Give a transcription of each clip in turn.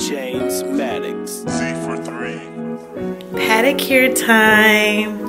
James Maddox. C for 3. Pedicure time.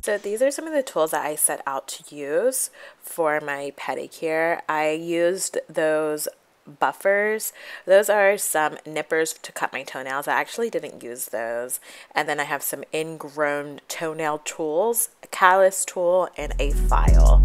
So these are some of the tools that I set out to use for my pedicure. I used those buffers. Those are some nippers to cut my toenails. I actually didn't use those. And then I have some ingrown toenail tools, a callus tool, and a file.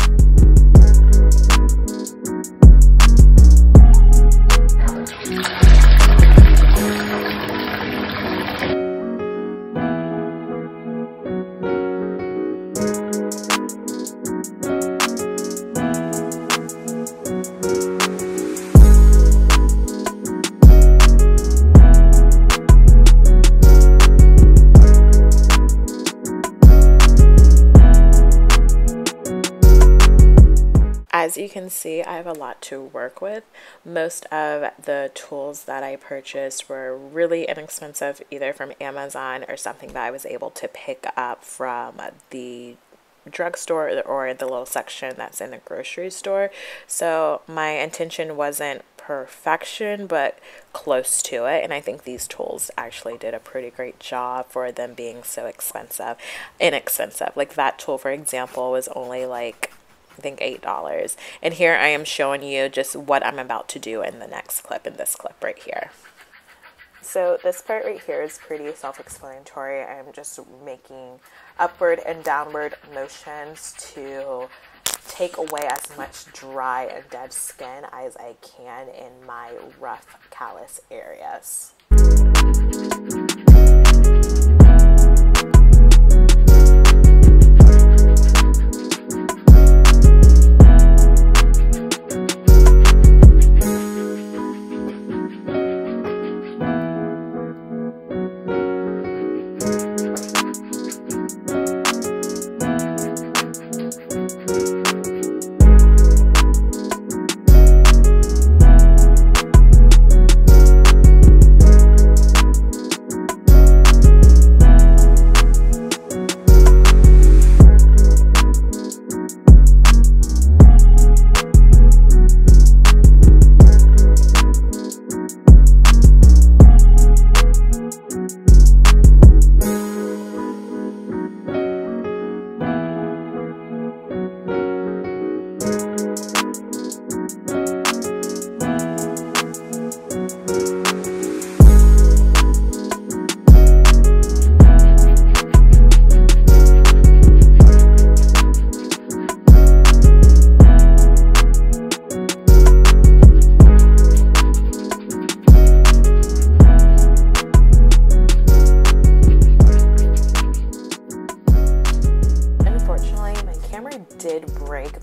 As you can see, I have a lot to work with. Most of the tools that I purchased were really inexpensive, either from Amazon or something that I was able to pick up from the drugstore or the little section that's in the grocery store. So my intention wasn't perfection, but close to it, and I think these tools actually did a pretty great job for them being so inexpensive. Like that tool, for example, was only like I think $8. And here I am showing you just what I'm about to do in the next clip, in this clip right here. So this part right here is pretty self-explanatory. I'm just making upward and downward motions to take away as much dry and dead skin as I can in my rough callus areas.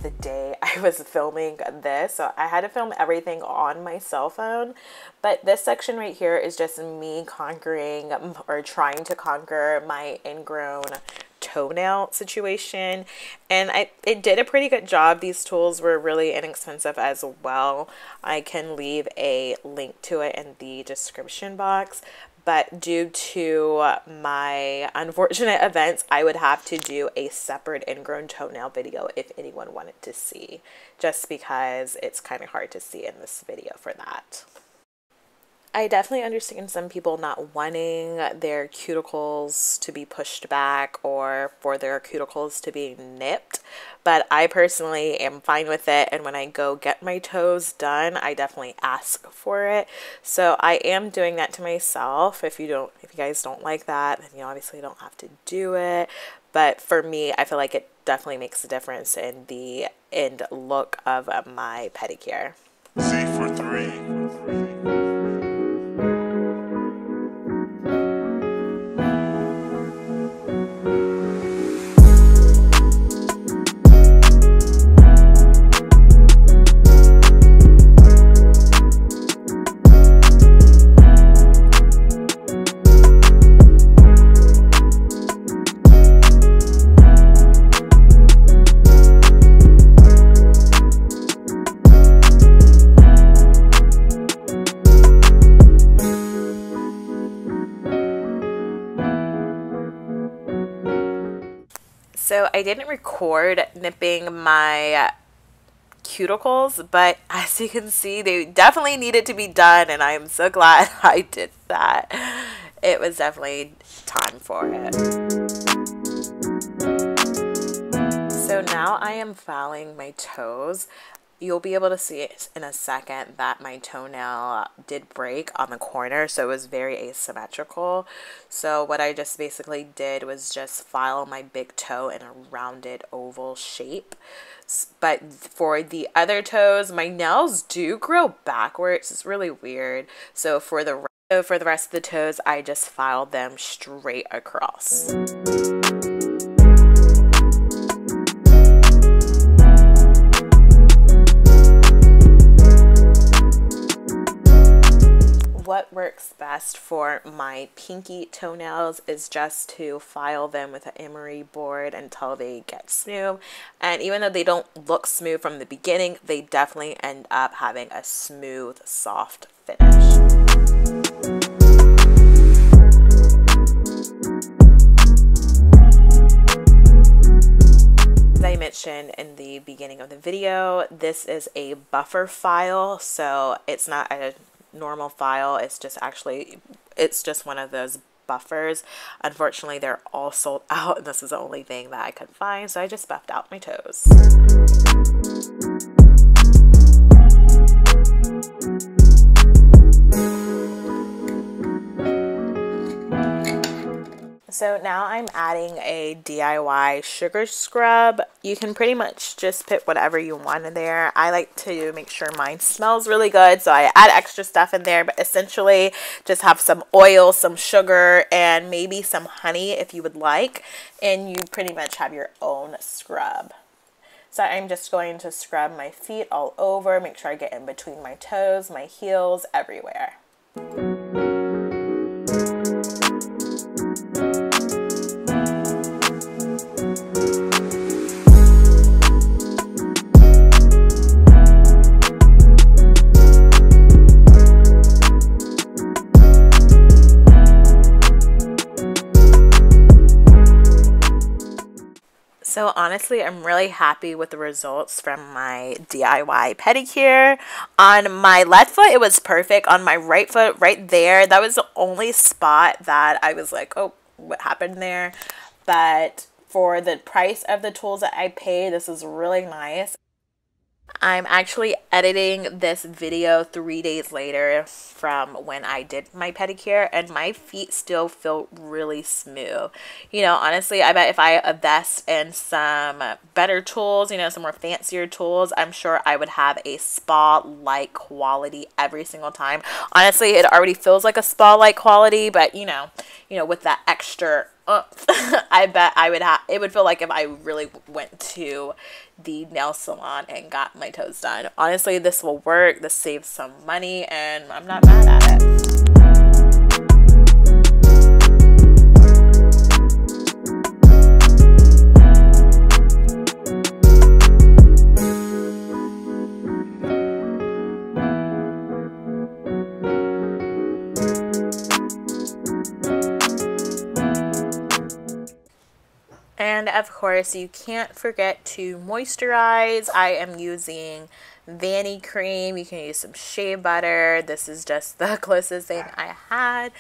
The day I was filming this, so I had to film everything on my cell phone, but this section right here is just me conquering or trying to conquer my ingrown toenail situation, and it did a pretty good job. These tools were really inexpensive as well. I can leave a link to it in the description box. But due to my unfortunate events, I would have to do a separate ingrown toenail video if anyone wanted to see, just because it's kind of hard to see in this video for that. I definitely understand some people not wanting their cuticles to be pushed back or for their cuticles to be nipped, but I personally am fine with it. And when I go get my toes done, I definitely ask for it. So I am doing that to myself. If you guys don't like that, then you obviously don't have to do it. But for me, I feel like it definitely makes a difference in the end look of my pedicure. C for 3. So I didn't record nipping my cuticles, but as you can see, they definitely needed to be done, and I am so glad I did that. It was definitely time for it. So now I am filing my toes. You'll be able to see it in a second that my toenail did break on the corner, so it was very asymmetrical. So what I just basically did was just file my big toe in a rounded oval shape. But for the other toes, my nails do grow backwards. It's really weird. So for the rest of the toes, I just filed them straight across. What works best for my pinky toenails is just to file them with an emery board until they get smooth. And even though they don't look smooth from the beginning, they definitely end up having a smooth, soft finish. As I mentioned in the beginning of the video, this is a buffer file, so it's not a normal file. It's just one of those buffers. Unfortunately, they're all sold out, and this is the only thing that I could find, so I just buffed out my toes. So now I'm adding a DIY sugar scrub. You can pretty much just put whatever you want in there. I like to make sure mine smells really good, so I add extra stuff in there, but essentially just have some oil, some sugar, and maybe some honey if you would like, and you pretty much have your own scrub. So I'm just going to scrub my feet all over, make sure I get in between my toes, my heels, everywhere. So honestly, I'm really happy with the results from my DIY pedicure. On my left foot, it was perfect. On my right foot, right there, that was the only spot that I was like, oh, what happened there? But for the price of the tools that I paid, this is really nice. I'm actually editing this video 3 days later from when I did my pedicure, and my feet still feel really smooth. You know, honestly, I bet if I invest in some better tools, you know, some more fancier tools, I'm sure I would have a spa-like quality every single time. Honestly, it already feels like a spa-like quality, but you know, with that extra I bet it would feel like if I really went to the nail salon and got my toes done. Honestly, this will work. This saves some money, and I'm not mad at it. And of course, you can't forget to moisturize. I am using Vanny cream. You can use some shea butter. This is just the closest thing I had.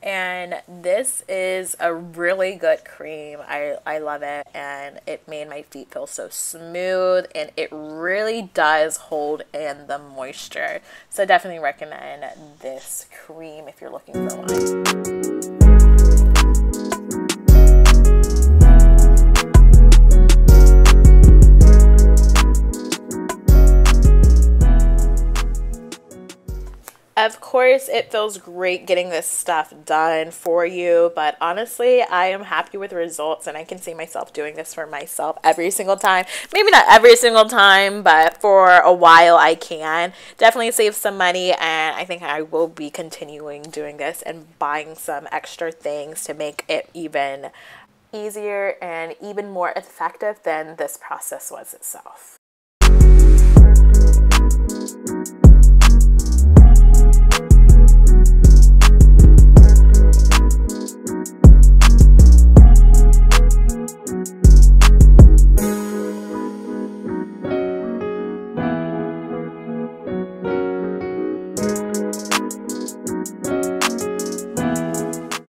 And this is a really good cream. I love it, and it made my feet feel so smooth, and it really does hold in the moisture. So definitely recommend this cream if you're looking for one. Of course, it feels great getting this stuff done for you, but honestly, I am happy with the results, and I can see myself doing this for myself every single time. Maybe not every single time, but for a while I can. Definitely save some money, and I think I will be continuing doing this and buying some extra things to make it even easier and even more effective than this process was itself.